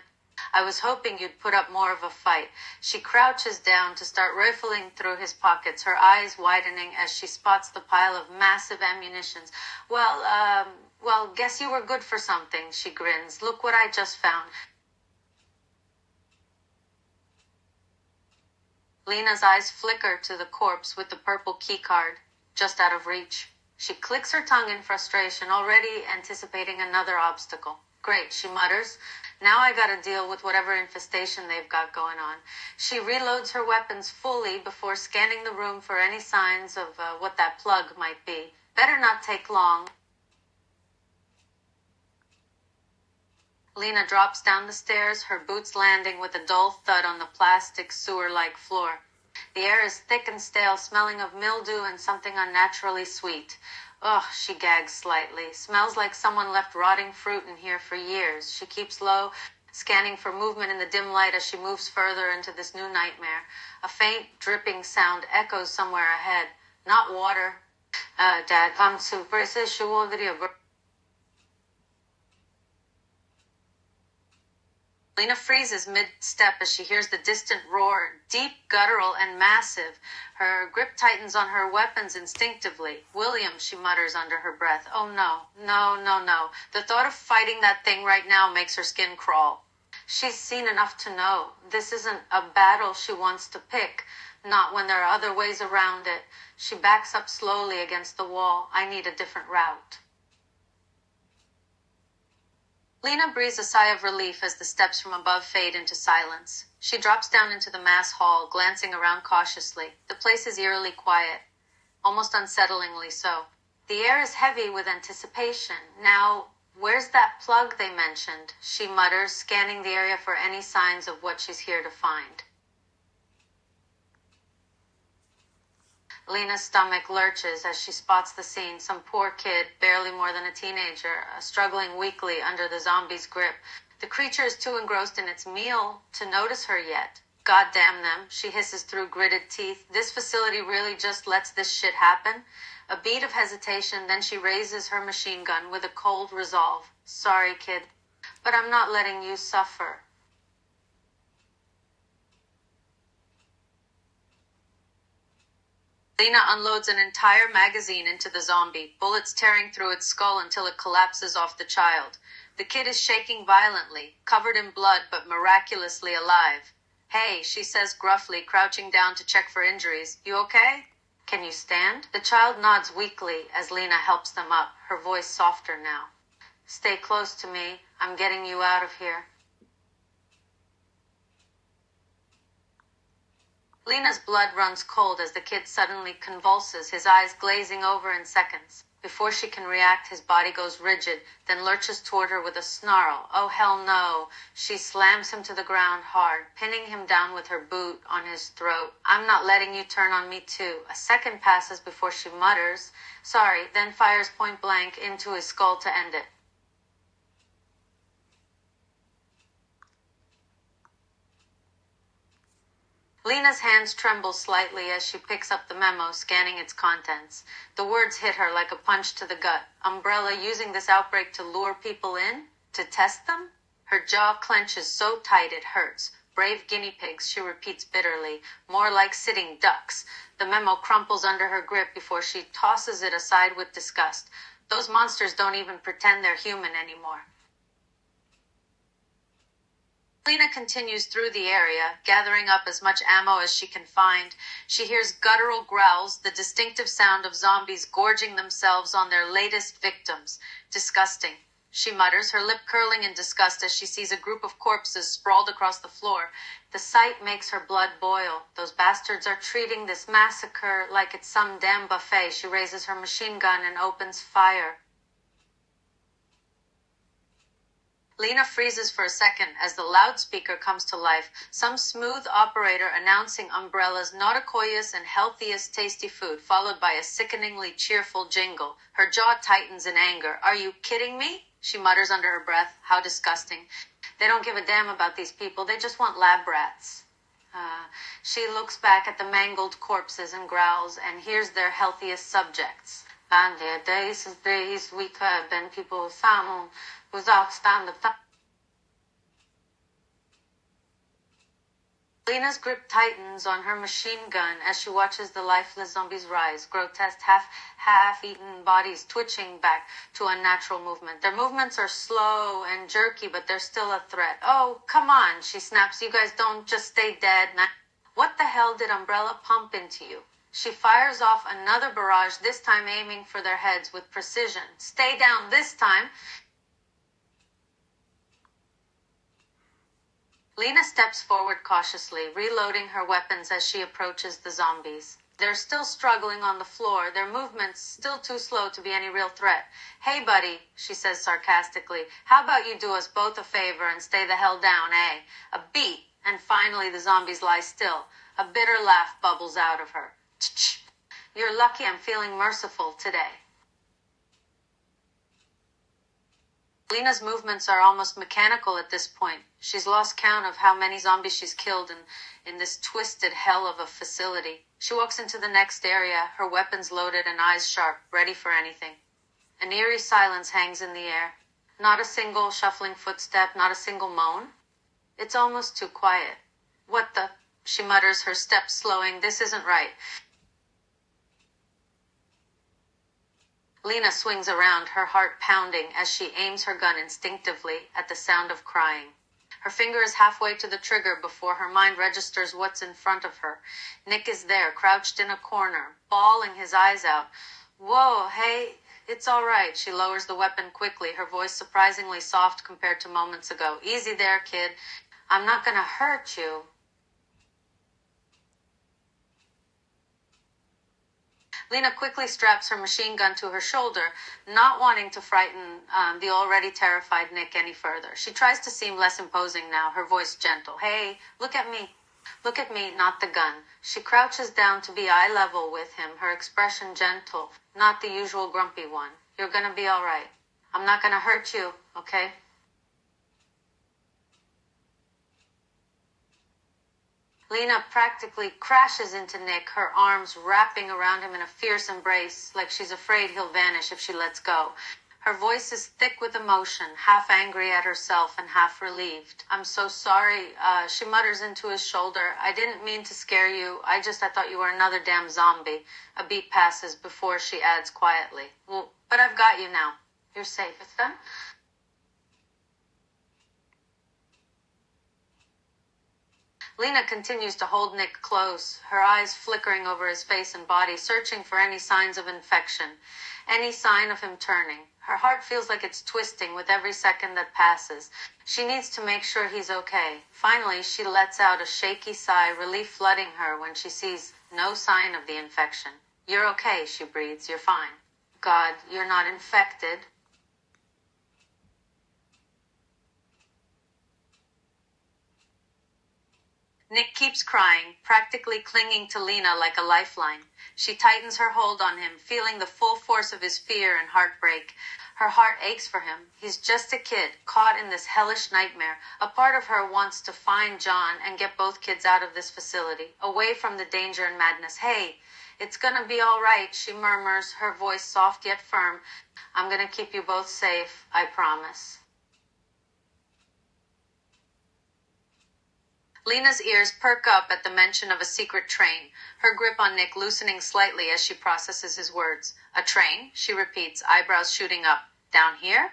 I was hoping you'd put up more of a fight. She crouches down to start rifling through his pockets, her eyes widening as she spots the pile of massive ammunitions. Well, guess you were good for something, she grins. Look what I just found. Lena's eyes flicker to the corpse with the purple keycard, just out of reach. She clicks her tongue in frustration, already anticipating another obstacle. Great, she mutters. Now I gotta deal with whatever infestation they've got going on. She reloads her weapons fully before scanning the room for any signs of what that plug might be. Better not take long. Lena drops down the stairs, her boots landing with a dull thud on the plastic sewer-like floor. The air is thick and stale, smelling of mildew and something unnaturally sweet. Ugh, she gags slightly. Smells like someone left rotting fruit in here for years. She keeps low, scanning for movement in the dim light as she moves further into this new nightmare. A faint, dripping sound echoes somewhere ahead. Not water. Dad, I'm super. Lena freezes mid-step as she hears the distant roar, deep, guttural, and massive. Her grip tightens on her weapons instinctively. William, she mutters under her breath. Oh no, no, no, no. The thought of fighting that thing right now makes her skin crawl. She's seen enough to know this isn't a battle she wants to pick, not when there are other ways around it. She backs up slowly against the wall. I need a different route. Lena breathes a sigh of relief as the steps from above fade into silence. She drops down into the mass hall, glancing around cautiously. The place is eerily quiet, almost unsettlingly so. The air is heavy with anticipation. Now, where's that plug they mentioned? She mutters, scanning the area for any signs of what she's here to find. Lena's stomach lurches as she spots the scene. Some poor kid, barely more than a teenager, struggling weakly under the zombie's grip. The creature is too engrossed in its meal to notice her yet. God damn them, she hisses through gritted teeth. This facility really just lets this shit happen? A beat of hesitation, then she raises her machine gun with a cold resolve. Sorry, kid, but I'm not letting you suffer. Lena unloads an entire magazine into the zombie, bullets tearing through its skull until it collapses off the child. The kid is shaking violently, covered in blood but miraculously alive. Hey, she says gruffly, crouching down to check for injuries. You okay? Can you stand? The child nods weakly as Lena helps them up, her voice softer now. Stay close to me. I'm getting you out of here. Lena's blood runs cold as the kid suddenly convulses, his eyes glazing over in seconds. Before she can react, his body goes rigid, then lurches toward her with a snarl. Oh, hell no. She slams him to the ground hard, pinning him down with her boot on his throat. I'm not letting you turn on me too. A second passes before she mutters, sorry, then fires point blank into his skull to end it. Lena's hands tremble slightly as she picks up the memo, scanning its contents. The words hit her like a punch to the gut. Umbrella using this outbreak to lure people in? To test them? Her jaw clenches so tight it hurts. Brave guinea pigs, she repeats bitterly. More like sitting ducks. The memo crumples under her grip before she tosses it aside with disgust. Those monsters don't even pretend they're human anymore. Lena continues through the area, gathering up as much ammo as she can find. She hears guttural growls, the distinctive sound of zombies gorging themselves on their latest victims. Disgusting, she mutters, her lip curling in disgust as she sees a group of corpses sprawled across the floor. The sight makes her blood boil. Those bastards are treating this massacre like it's some damn buffet. She raises her machine gun and opens fire. Lena freezes for a second as the loudspeaker comes to life, some smooth operator announcing Umbrella's nauticoiest and healthiest tasty food, followed by a sickeningly cheerful jingle. Her jaw tightens in anger. Are you kidding me? She mutters under her breath. How disgusting. They don't give a damn about these people. They just want lab rats. She looks back at the mangled corpses and growls, and here's their healthiest subjects. And deze week ben people samen stand up. Lena's grip tightens on her machine gun as she watches the lifeless zombies rise, grotesque half-eaten bodies twitching back to unnatural movement. Their movements are slow and jerky, but they're still a threat. Oh, come on, she snaps. You guys don't just stay dead. What the hell did Umbrella pump into you? She fires off another barrage, this time aiming for their heads with precision. Stay down this time. Lena steps forward cautiously, reloading her weapons as she approaches the zombies. They're still struggling on the floor, their movements still too slow to be any real threat. Hey, buddy, she says sarcastically, how about you do us both a favor and stay the hell down, eh? A beat, and finally the zombies lie still. A bitter laugh bubbles out of her. Ch-ch. You're lucky I'm feeling merciful today. Lena's movements are almost mechanical at this point. She's lost count of how many zombies she's killed in this twisted hell of a facility. She walks into the next area, her weapons loaded and eyes sharp, ready for anything. An eerie silence hangs in the air. Not a single shuffling footstep, not a single moan. It's almost too quiet. What the? She mutters, her steps slowing. This isn't right. Lena swings around, her heart pounding as she aims her gun instinctively at the sound of crying. Her finger is halfway to the trigger before her mind registers what's in front of her. Nick is there, crouched in a corner, bawling his eyes out. Whoa, hey, it's all right. She lowers the weapon quickly, her voice surprisingly soft compared to moments ago. Easy there, kid. I'm not gonna hurt you. Lena quickly straps her machine gun to her shoulder, not wanting to frighten the already terrified Nick any further. She tries to seem less imposing now, her voice gentle. Hey, look at me. Look at me, not the gun. She crouches down to be eye level with him, her expression gentle, not the usual grumpy one. You're gonna be all right. I'm not gonna hurt you, okay? Lena practically crashes into Nick, her arms wrapping around him in a fierce embrace, like she's afraid he'll vanish if she lets go. Her voice is thick with emotion, half angry at herself and half relieved. I'm so sorry, she mutters into his shoulder. I didn't mean to scare you. I thought you were another damn zombie. A beat passes before she adds quietly. Well, but I've got you now. You're safe. It's done? Lena continues to hold Nick close, her eyes flickering over his face and body, searching for any signs of infection, any sign of him turning. Her heart feels like it's twisting with every second that passes. She needs to make sure he's okay. Finally, she lets out a shaky sigh, relief flooding her when she sees no sign of the infection. You're okay, she breathes. You're fine. God, you're not infected. Nick keeps crying, practically clinging to Lena like a lifeline. She tightens her hold on him, feeling the full force of his fear and heartbreak. Her heart aches for him. He's just a kid, caught in this hellish nightmare. A part of her wants to find John and get both kids out of this facility, away from the danger and madness. Hey, it's gonna be all right, she murmurs, her voice soft yet firm. I'm gonna keep you both safe, I promise. Lena's ears perk up at the mention of a secret train, her grip on Nick loosening slightly as she processes his words. A train? She repeats, eyebrows shooting up. Down here?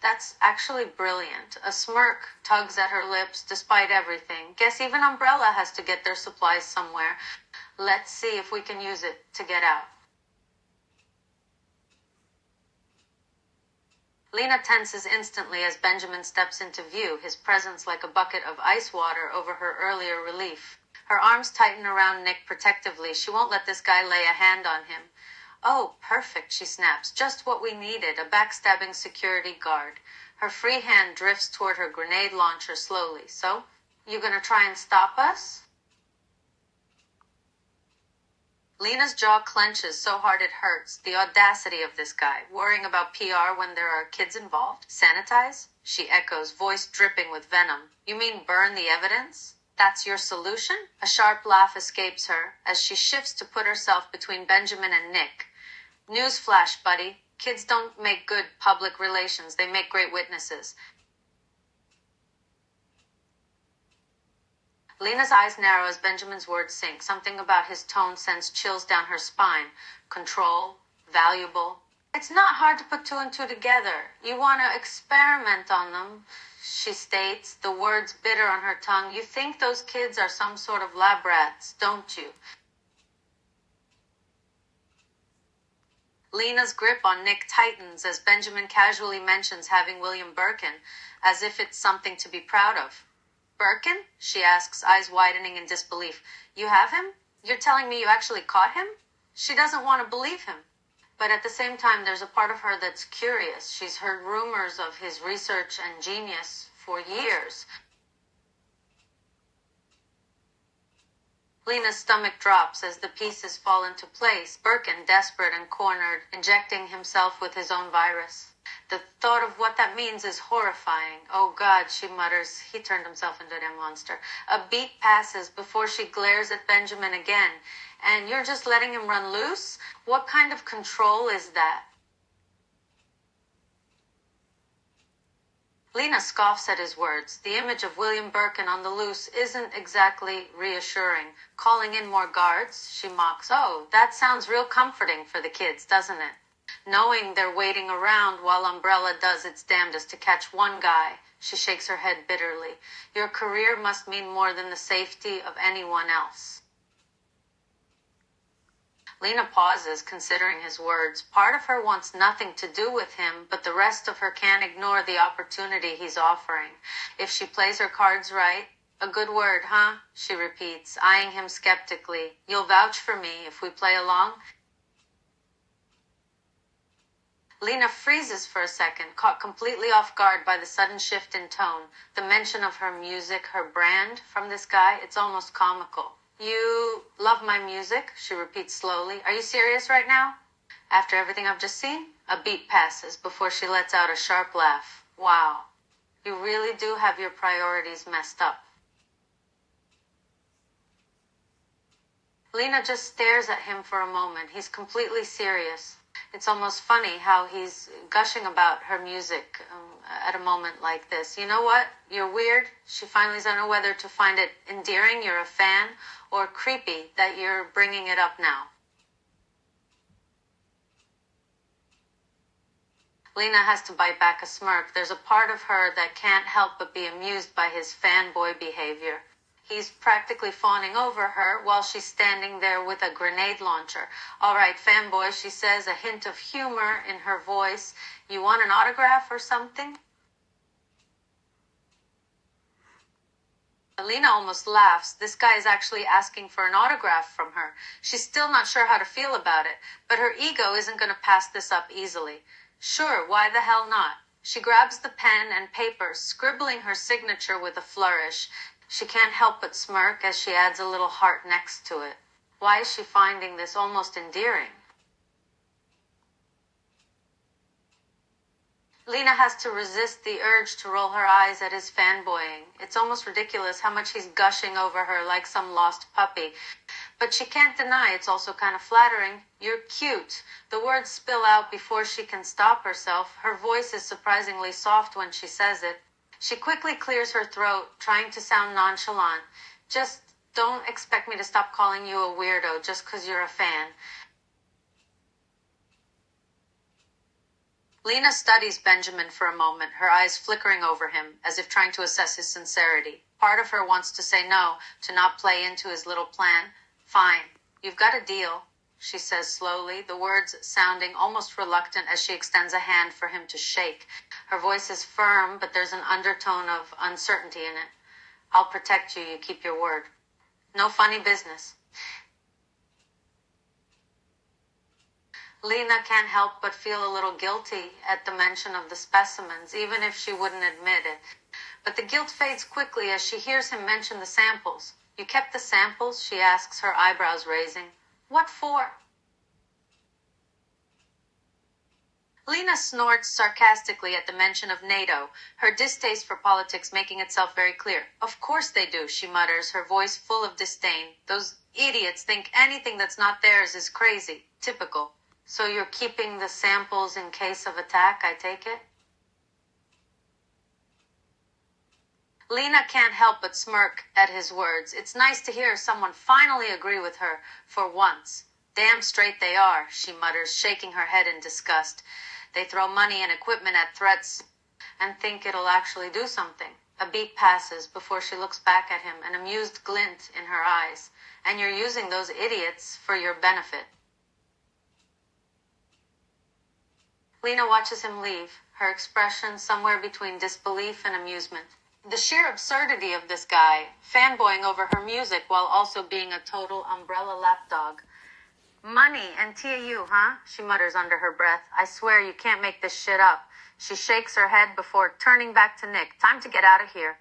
That's actually brilliant. A smirk tugs at her lips despite everything. Guess even Umbrella has to get their supplies somewhere. Let's see if we can use it to get out. Lena tenses instantly as Benjamin steps into view, his presence like a bucket of ice water over her earlier relief. Her arms tighten around Nick protectively. She won't let this guy lay a hand on him. Oh, perfect, she snaps. Just what we needed, a backstabbing security guard. Her free hand drifts toward her grenade launcher slowly. So, you gonna try and stop us? Lena's jaw clenches so hard it hurts. The audacity of this guy, worrying about PR when there are kids involved. Sanitize? She echoes, voice dripping with venom. You mean burn the evidence? That's your solution? A sharp laugh escapes her as she shifts to put herself between Benjamin and Nick. Newsflash, buddy. Kids don't make good public relations. They make great witnesses. Lena's eyes narrow as Benjamin's words sink. Something about his tone sends chills down her spine. Control, valuable. It's not hard to put two and two together. You want to experiment on them, she states, the words bitter on her tongue. You think those kids are some sort of lab rats, don't you? Lena's grip on Nick tightens as Benjamin casually mentions having William Birkin, as if it's something to be proud of. Birkin? She asks, eyes widening in disbelief. You have him? You're telling me you actually caught him? She doesn't want to believe him. But at the same time, there's a part of her that's curious. She's heard rumors of his research and genius for years. Lena's stomach drops as the pieces fall into place. Birkin, desperate and cornered, injecting himself with his own virus. The thought of what that means is horrifying. Oh God, she mutters. He turned himself into a monster. A beat passes before she glares at Benjamin again. And you're just letting him run loose? What kind of control is that? Lena scoffs at his words. The image of William Birkin on the loose isn't exactly reassuring. Calling in more guards, she mocks. Oh, that sounds real comforting for the kids, doesn't it? Knowing they're waiting around while Umbrella does its damnedest to catch one guy. She shakes her head bitterly. Your career must mean more than the safety of anyone else. Lena pauses, considering his words. Part of her wants nothing to do with him, but the rest of her can't ignore the opportunity he's offering. If she plays her cards right, a good word, huh? She repeats, eyeing him skeptically. You'll vouch for me if we play along? Lena freezes for a second, caught completely off guard by the sudden shift in tone. The mention of her music, her brand, from this guy, it's almost comical. You love my music, she repeats slowly. Are you serious right now? After everything I've just seen? A beat passes before she lets out a sharp laugh. Wow, you really do have your priorities messed up. Lena just stares at him for a moment. He's completely serious. It's almost funny how he's gushing about her music at a moment like this. You know what? You're weird. She finally doesn't know whether to find it endearing, you're a fan, or creepy that you're bringing it up now. Lena has to bite back a smirk. There's a part of her that can't help but be amused by his fanboy behavior. He's practically fawning over her while she's standing there with a grenade launcher. All right, fanboy, she says, a hint of humor in her voice. You want an autograph or something? Lena almost laughs. This guy is actually asking for an autograph from her. She's still not sure how to feel about it, but her ego isn't going to pass this up easily. Sure, why the hell not? She grabs the pen and paper, scribbling her signature with a flourish. She can't help but smirk as she adds a little heart next to it. Why is she finding this almost endearing? Lena has to resist the urge to roll her eyes at his fanboying. It's almost ridiculous how much he's gushing over her like some lost puppy. But she can't deny it's also kind of flattering. You're cute. The words spill out before she can stop herself. Her voice is surprisingly soft when she says it. She quickly clears her throat, trying to sound nonchalant. Just don't expect me to stop calling you a weirdo just because you're a fan. Lena studies Benjamin for a moment, her eyes flickering over him, as if trying to assess his sincerity. Part of her wants to say no, to not play into his little plan. Fine, you've got a deal, she says slowly, the words sounding almost reluctant as she extends a hand for him to shake. Her voice is firm, but there's an undertone of uncertainty in it. I'll protect you, you keep your word. No funny business. Lena can't help but feel a little guilty at the mention of the specimens, even if she wouldn't admit it. But the guilt fades quickly as she hears him mention the samples. You kept the samples? She asks, her eyebrows raising. What for? Lena snorts sarcastically at the mention of NATO, her distaste for politics making itself very clear. Of course they do, she mutters, her voice full of disdain. Those idiots think anything that's not theirs is crazy. Typical. So you're keeping the samples in case of attack, I take it? Lena can't help but smirk at his words. It's nice to hear someone finally agree with her for once. Damn straight they are, she mutters, shaking her head in disgust. They throw money and equipment at threats and think it'll actually do something. A beat passes before she looks back at him, an amused glint in her eyes. And you're using those idiots for your benefit. Lena watches him leave, her expression somewhere between disbelief and amusement. The sheer absurdity of this guy, fanboying over her music while also being a total umbrella lapdog. Money and TAU, huh? She mutters under her breath. I swear you can't make this shit up. She shakes her head before turning back to Nick. Time to get out of here.